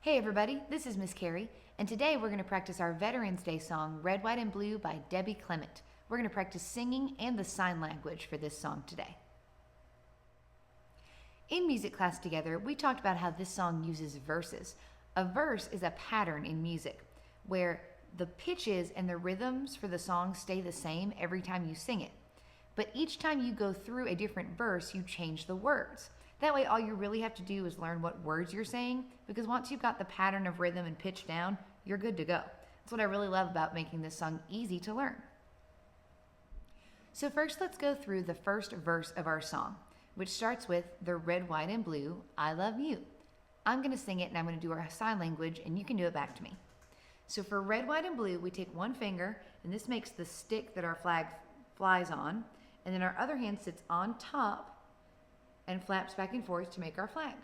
Hey everybody, this is Miss Carrie, and today we're going to practice our Veterans Day song, Red, White, and Blue by Debbie Clement. We're going to practice singing and the sign language for this song today. In music class together, we talked about how this song uses verses. A verse is a pattern in music where the pitches and the rhythms for the song stay the same every time you sing it. But each time you go through a different verse, you change the words. That way, all you really have to do is learn what words you're saying, because once you've got the pattern of rhythm and pitch down, you're good to go. That's what I really love about making this song easy to learn. So first, let's go through the first verse of our song, which starts with the red, white, and blue, I love you. I'm going to sing it, and I'm going to do our sign language, and you can do it back to me. So for red, white, and blue, we take one finger, and this makes the stick that our flag flies on, and then our other hand sits on top and flaps back and forth to make our flag.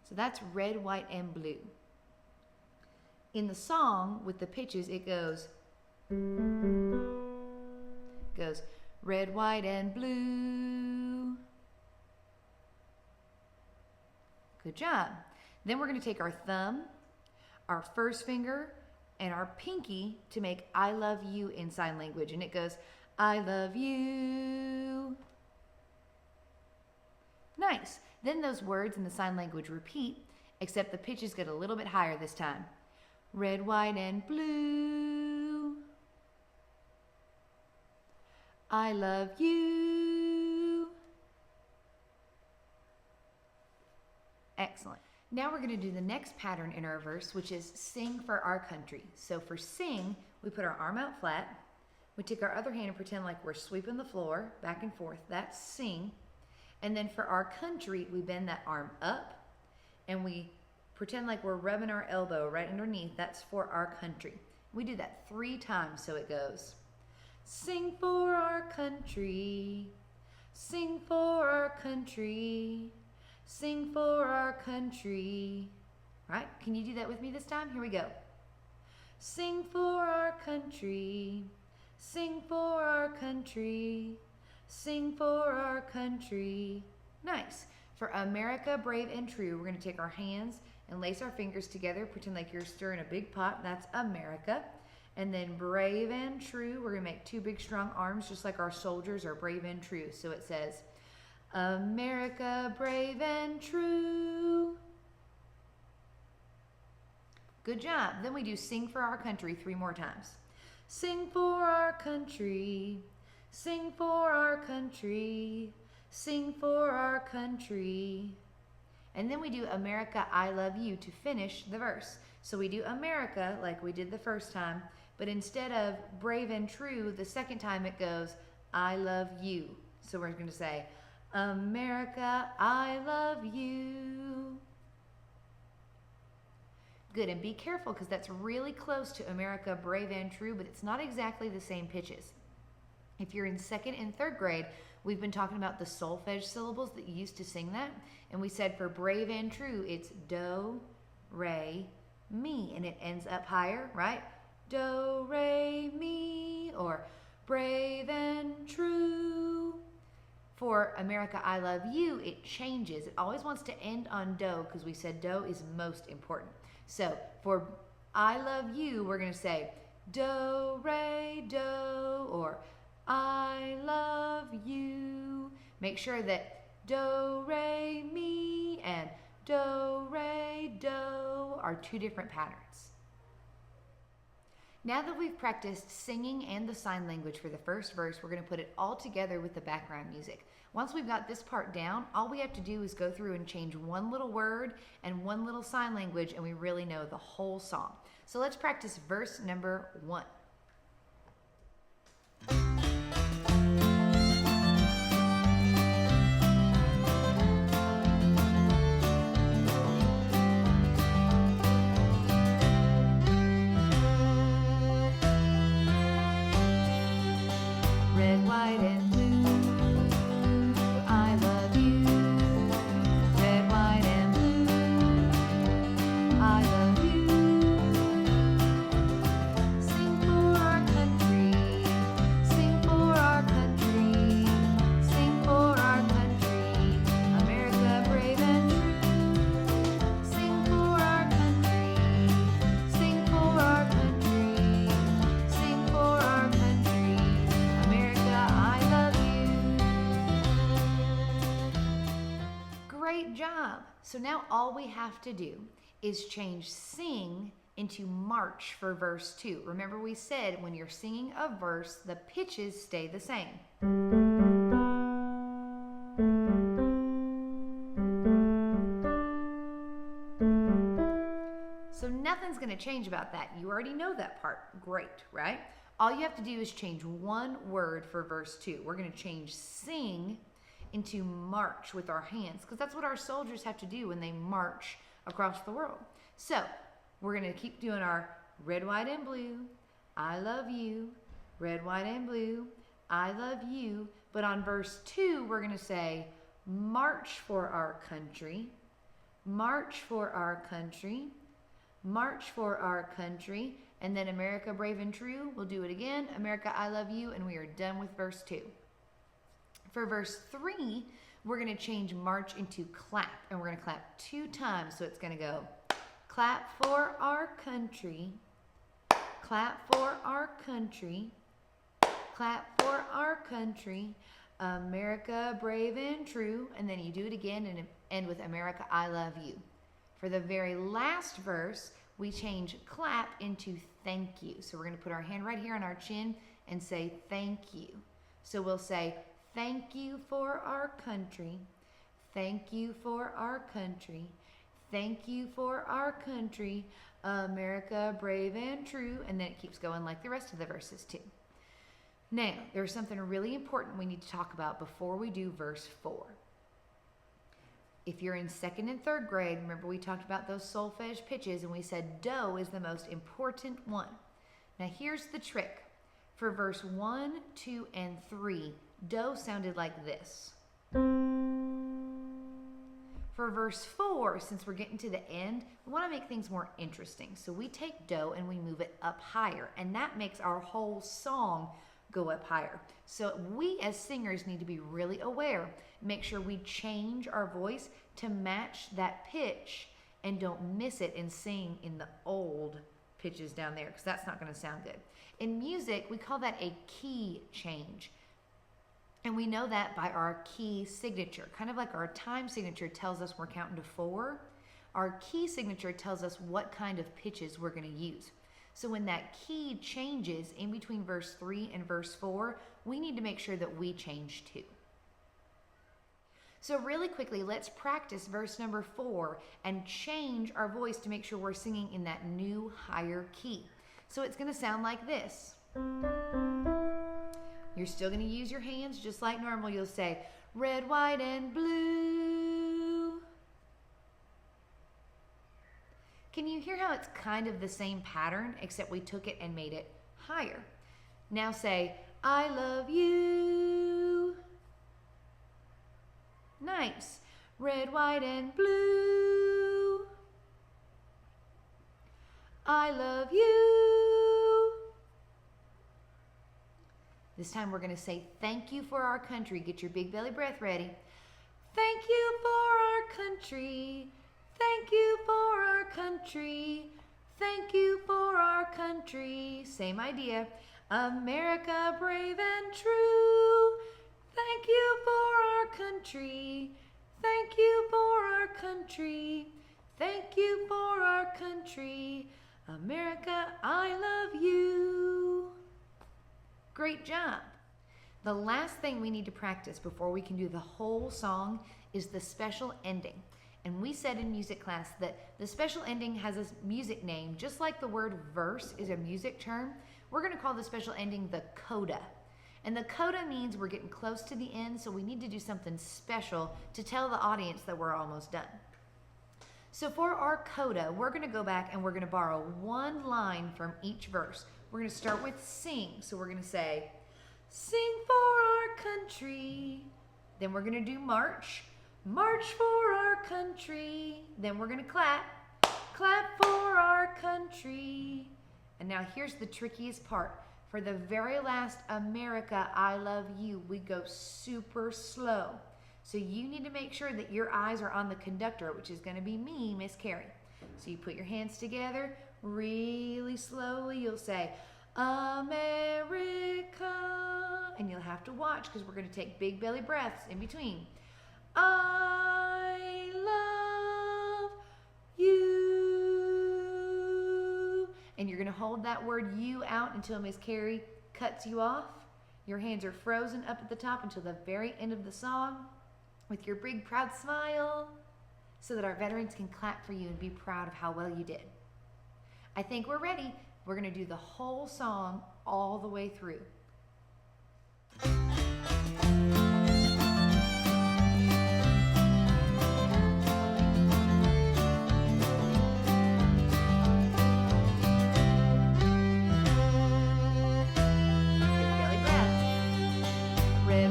So that's red, white, and blue. In the song, with the pitches, it goes red, white, and blue. Good job. Then we're going to take our thumb, our first finger, and our pinky to make I love you in sign language. And it goes, I love you. Nice. Then those words in the sign language repeat, except the pitches get a little bit higher this time. Red, white, and blue. I love you. Excellent. Now we're going to do the next pattern in our verse, which is sing for our country. So for sing, we put our arm out flat. We take our other hand and pretend like we're sweeping the floor back and forth. That's sing. And then for our country, we bend that arm up and we pretend like we're rubbing our elbow right underneath. That's for our country. We do that 3 times, so it goes. Sing for our country, sing for our country, sing for our country. All right, can you do that with me this time? Here we go. Sing for our country, sing for our country, sing for our country. Nice. For America, brave and true, we're going to take our hands and lace our fingers together, pretend like you're stirring a big pot. That's America. And then brave and true, we're going to make 2 big strong arms, just like our soldiers are brave and true. So it says, America, brave and true. Good job. Then we do sing for our country 3 more times. Sing for our country, sing for our country, sing for our country. And then we do America, I love you to finish the verse. So we do America like we did the first time, but instead of brave and true, the second time it goes, I love you. So we're going to say, America, I love you. Good, and be careful because that's really close to America, brave and true, but it's not exactly the same pitches. If you're in 2nd and 3rd grade, we've been talking about the solfege syllables that you used to sing that. And we said for brave and true, it's do, re, mi. And it ends up higher, right? Do, re, mi. Or brave and true. For America, I love you, it changes. It always wants to end on do because we said do is most important. So for I love you, we're going to say do, re, do, or I love you. Make sure that do, re, mi and do, re, do are 2 different patterns. Now that we've practiced singing and the sign language for the first verse, we're going to put it all together with the background music. Once we've got this part down, all we have to do is go through and change 1 little word and 1 little sign language, and we really know the whole song. So let's practice verse number 1. Red, white, and blue, I love you. Red, white, and blue, I love you. Sing for job. So now all we have to do is change sing into march for verse 2. Remember we said when you're singing a verse, the pitches stay the same. So nothing's going to change about that. You already know that part. Great, right? All you have to do is change one word for verse 2. We're going to change sing into march with our hands, because that's what our soldiers have to do when they march across the world. So we're going to keep doing our red, white, and blue. I love you. Red, white, and blue. I love you. But on verse 2, we're going to say march for our country. March for our country. March for our country. And then America brave and true. We'll do it again. America, I love you. And we are done with verse 2. For verse 3, we're going to change march into clap. And we're going to clap 2 times. So it's going to go clap for our country. Clap for our country. Clap for our country. America brave and true. And then you do it again and end with America, I love you. For the very last verse, we change clap into thank you. So we're going to put our hand right here on our chin and say thank you. So we'll say thank you for our country. Thank you for our country. Thank you for our country. America brave and true. And then it keeps going like the rest of the verses too. Now, there's something really important we need to talk about before we do verse 4. If you're in 2nd and 3rd grade, remember we talked about those solfege pitches and we said do is the most important one. Now here's the trick. For verse 1, 2, and 3, do sounded like this. For verse 4, since we're getting to the end, we want to make things more interesting. So we take do and we move it up higher, and that makes our whole song go up higher. So we as singers need to be really aware. Make sure we change our voice to match that pitch and don't miss it and sing in the old pitches down there, because that's not going to sound good. In music, we call that a key change. And we know that by our key signature. Kind of like our time signature tells us we're counting to 4. Our key signature tells us what kind of pitches we're going to use. So when that key changes in between verse 3 and verse 4, we need to make sure that we change too. So really quickly, let's practice verse number 4 and change our voice to make sure we're singing in that new higher key. So it's going to sound like this. You're still going to use your hands just like normal. You'll say red, white, and blue. Can you hear how it's kind of the same pattern, except we took it and made it higher? Now say, I love you. Nice. Red, white, and blue. I love you. This time we're going to say thank you for our country. Get your big belly breath ready. Thank you for our country. Thank you for our country. Thank you for our country. Same idea. America brave and true. Thank you for our country. Thank you for our country. Thank you for our country. America, I love you. Great job. The last thing we need to practice before we can do the whole song is the special ending. And we said in music class that the special ending has a music name, just like the word verse is a music term. We're going to call the special ending the coda. And the coda means we're getting close to the end, so we need to do something special to tell the audience that we're almost done. So for our coda, we're going to go back and we're going to borrow one line from each verse. We're going to start with sing. So we're going to say, sing for our country. Then we're going to do march. March for our country. Then we're going to clap. Clap for our country. And now here's the trickiest part. For the very last America, I love you, we go super slow. So you need to make sure that your eyes are on the conductor, which is going to be me, Miss Carrie. So you put your hands together really slowly. You'll say, America. And you'll have to watch because we're going to take big belly breaths in between. I love you. And you're going to hold that word you out until Miss Carrie cuts you off. Your hands are frozen up at the top until the very end of the song with your big proud smile so that our veterans can clap for you and be proud of how well you did. I think we're ready. We're going to do the whole song all the way through.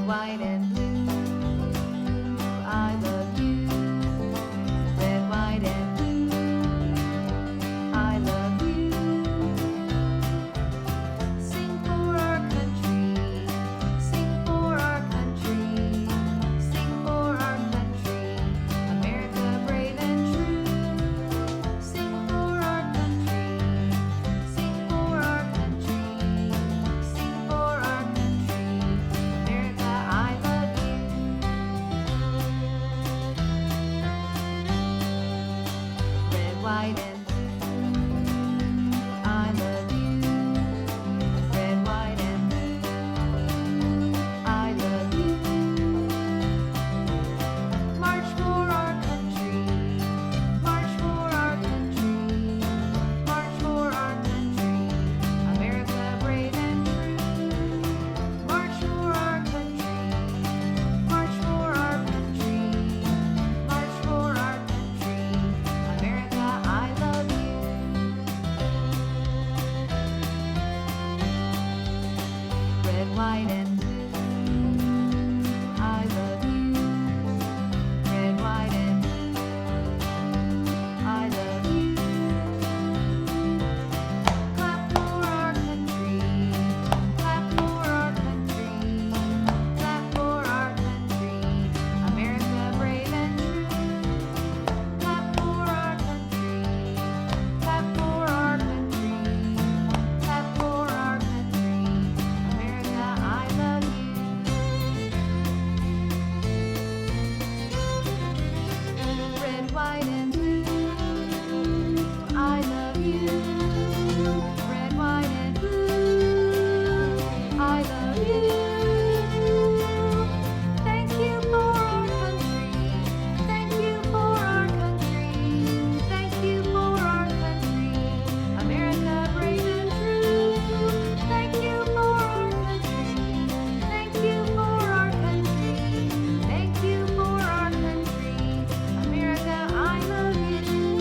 White and blue, I love you. Red, white, and blue, I love you. Sing for our country, sing for our country, sing for our country, America brave and true. Sing for our country, sing for our country, sing for our country, America. White and blue, I love you. Red, white, and blue, I love you. March for our country, march for our country, march for our country, America brave and true. March for our country, march for our country, march for our country, America. I love you. Red, white, and blue, I love you. Red, white, and blue, I love you. Clap for our country, clap for our country, clap for our country, America brave and true. Clap for our country, clap for our country, clap for our country, America, I love you. Red, white, and blue, I love you. Red, white, and blue, I love you. Thank you for our country, thank you for our country, thank you for our country, America brave and true. Thank you for our country, thank you for our country, thank you for our country, America, I love you.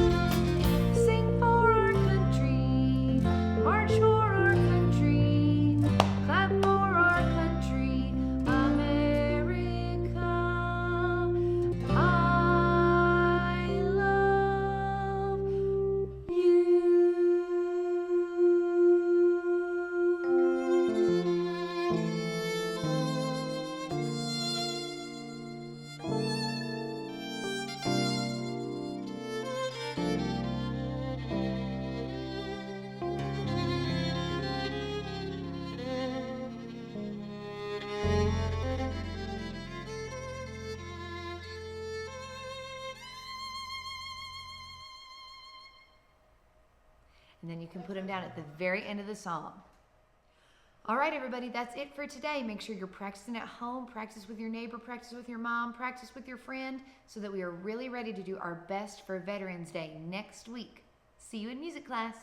Sing for our country, march for our country, clap for our country, America. I love you. And then you can put them down at the very end of the song. All right, everybody, that's it for today. Make sure you're practicing at home, practice with your neighbor, practice with your mom, practice with your friend, so that we are really ready to do our best for Veterans Day next week. See you in music class.